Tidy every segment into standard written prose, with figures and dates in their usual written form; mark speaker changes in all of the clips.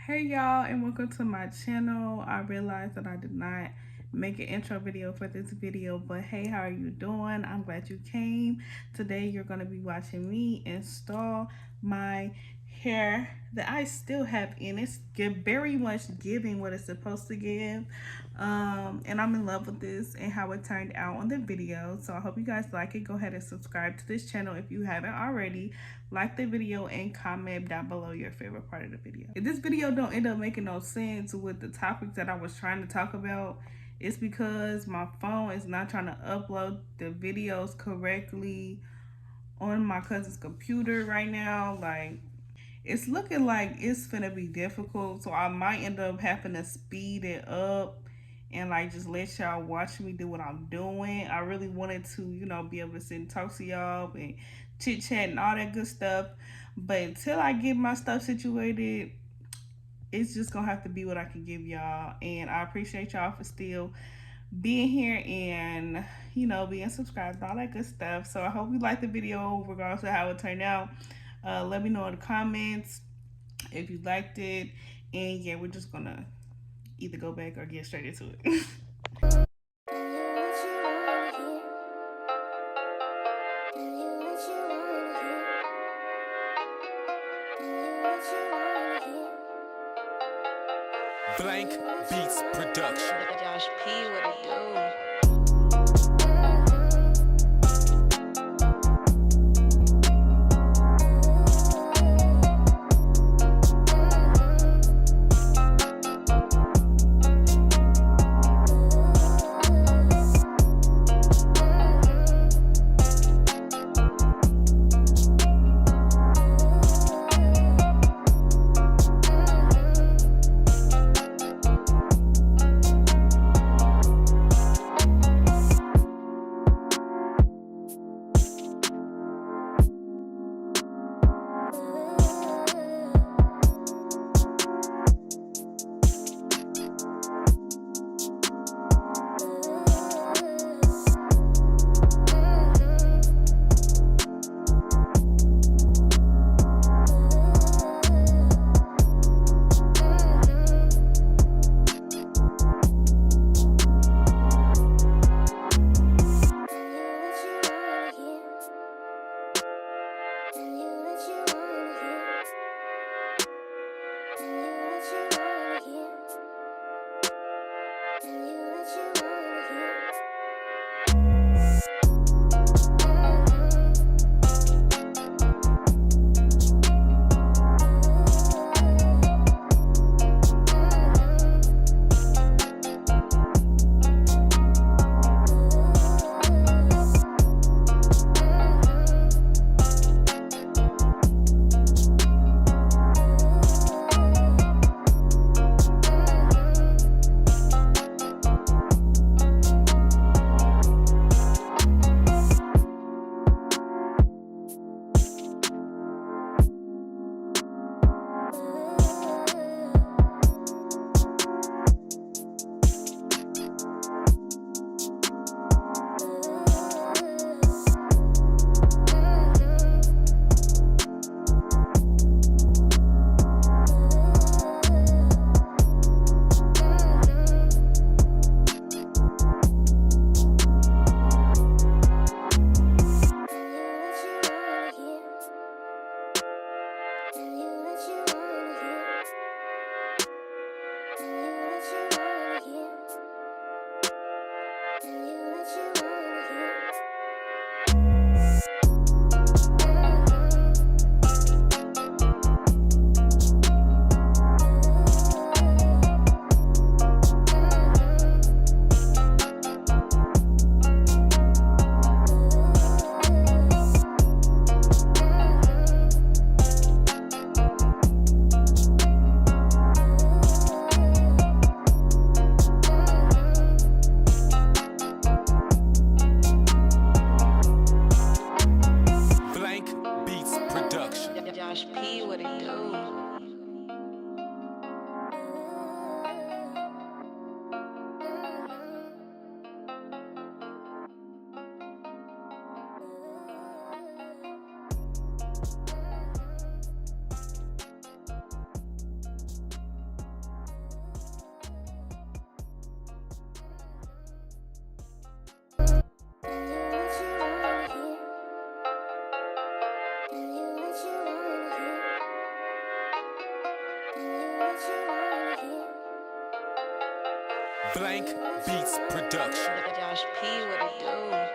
Speaker 1: Hey y'all, and welcome to my channel. I realized that I did not make an intro video for this video, but hey, how are you doing? I'm glad you came. Today you're going to be watching me install my hair that I still have in. It's very much giving what it's supposed to give, and I'm in love with this and how it turned out on the video. So I hope you guys like it. Go ahead and subscribe to this channel if you haven't already. Like the video and comment down below your favorite part of the video. If this video don't end up making no sense with the topics that I was trying to talk about, it's because my phone is not trying to upload the videos correctly on my cousin's computer right now. Like, it's looking like it's gonna be difficult, so I might end up having to speed it up and like just let y'all watch me do what I'm doing. I really wanted to, be able to sit and talk to y'all and chit chat and all that good stuff, but until I get my stuff situated, it's just gonna have to be what I can give y'all. And I appreciate y'all for still being here and being subscribed and all that good stuff. So I hope you liked the video regardless of how it turned out. Let me know in the comments if you liked it, and yeah, we're just gonna either go back or get straight into it.
Speaker 2: Blauq Beats Production.
Speaker 3: Josh P, what it do?
Speaker 2: Blauq Beats Production.
Speaker 3: Josh P, what it do?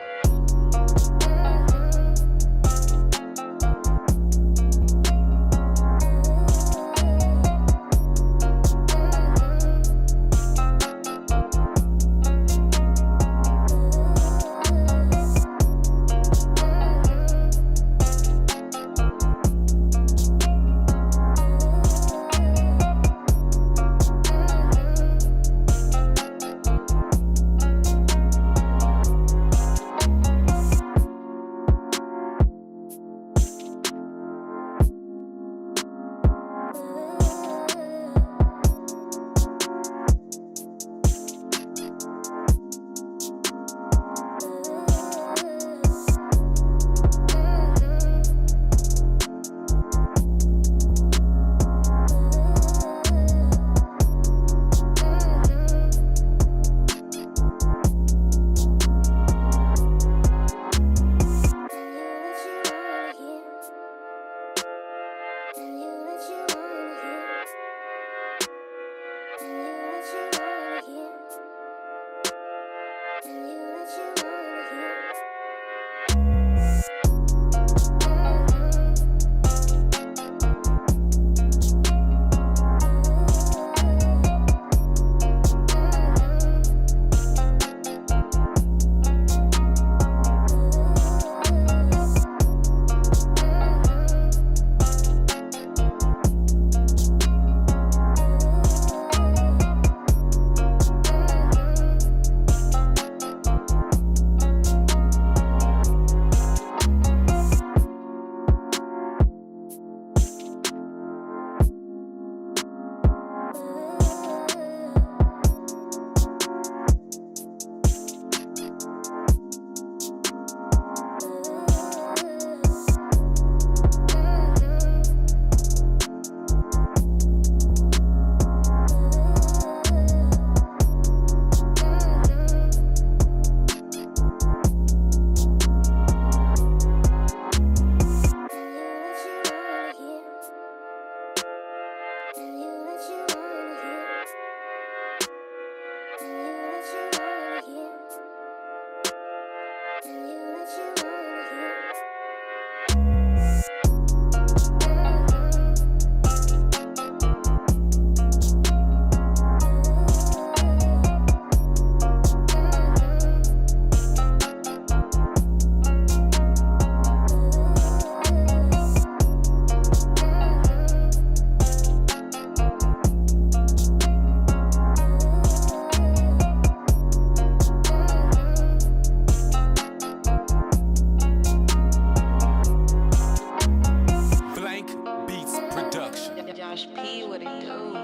Speaker 2: Blauq Beats Production.
Speaker 3: Josh P, what it do?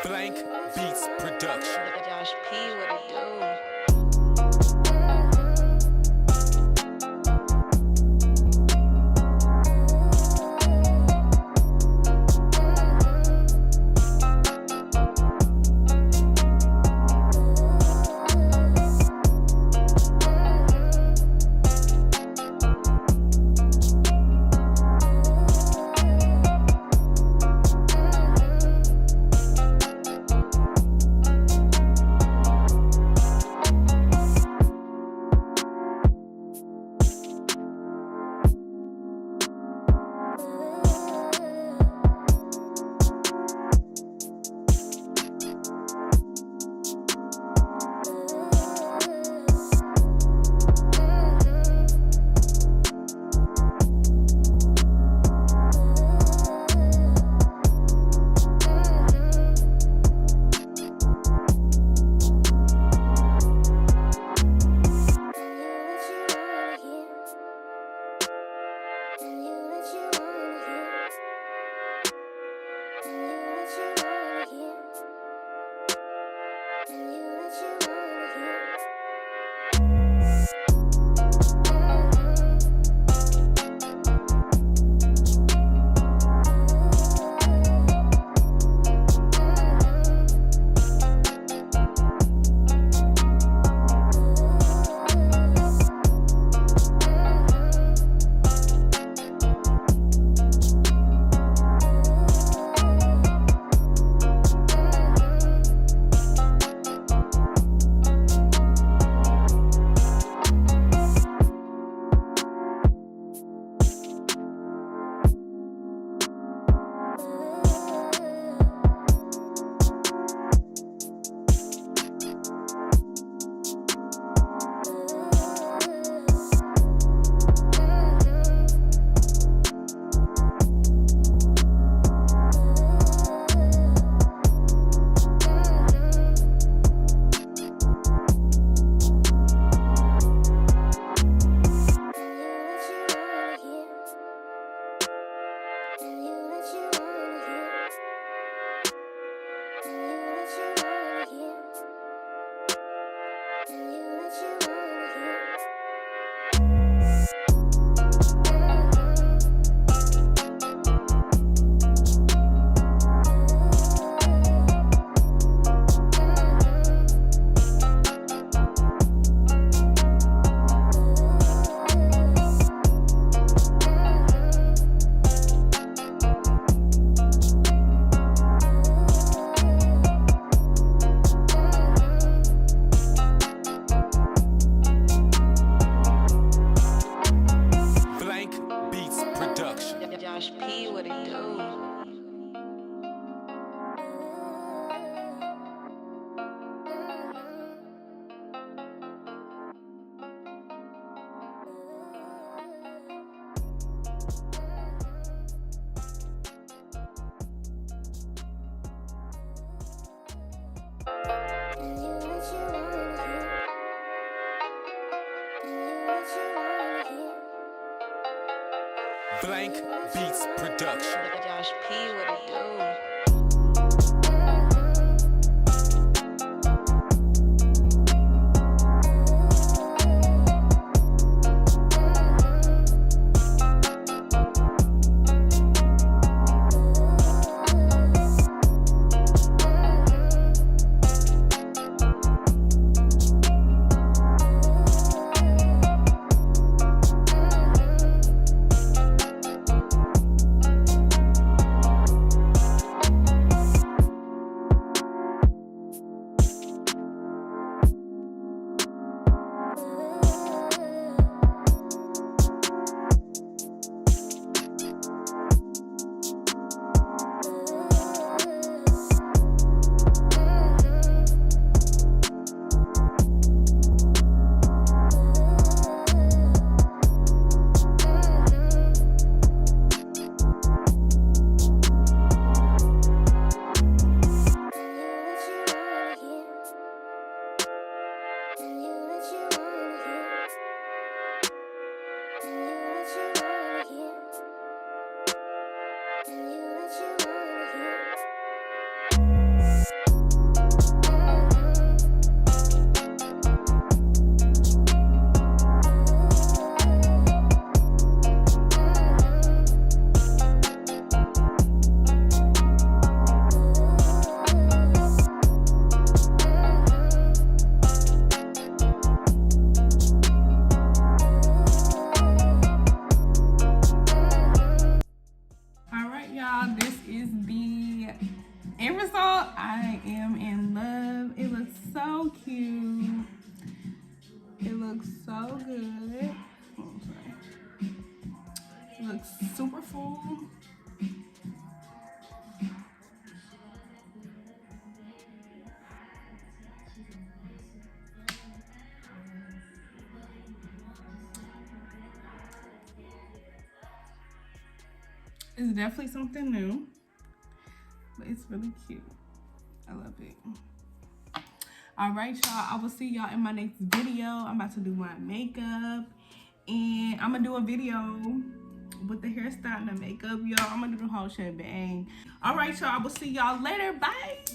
Speaker 2: Blauq Beats Production.
Speaker 3: Josh P, what it do?
Speaker 2: Blauq Beats Production.
Speaker 3: Josh P, what it do?
Speaker 1: This is the end result. I am in love. It looks so cute. It looks so good. Oh, sorry. It looks super full. It's definitely something new, but it's really cute. I love it. All right, y'all. I will see y'all in my next video. I'm about to do my makeup, and I'm gonna do a video with the hairstyle and the makeup, y'all. I'm gonna do the whole shebang. All right, y'all. I will see y'all later. Bye.